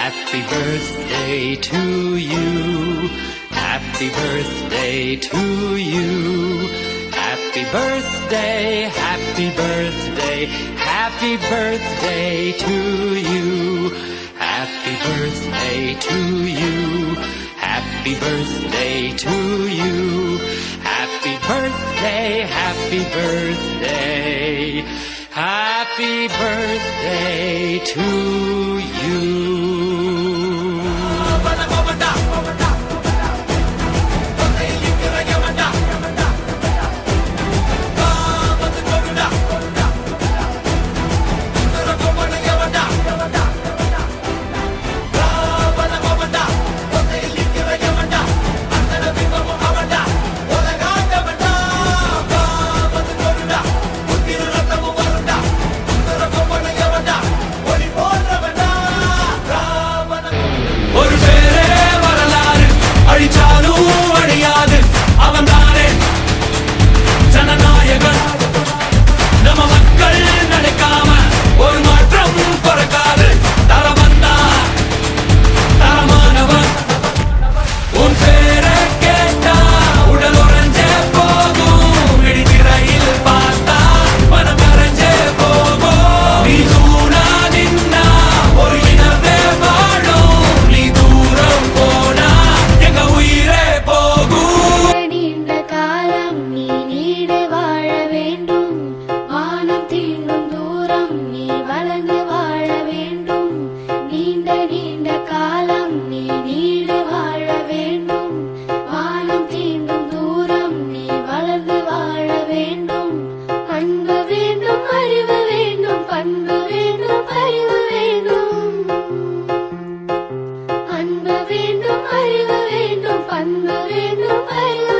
Happy birthday to you. Happy birthday to you. Happy birthday, happy birthday, happy birthday to you. Happy birthday to you. Happy birthday to you. Happy birthday, happy birthday. Happy birthday to you. அன்பு வேண்டும் அறிவு வேண்டும் பண்பு வேண்டும் அறிவு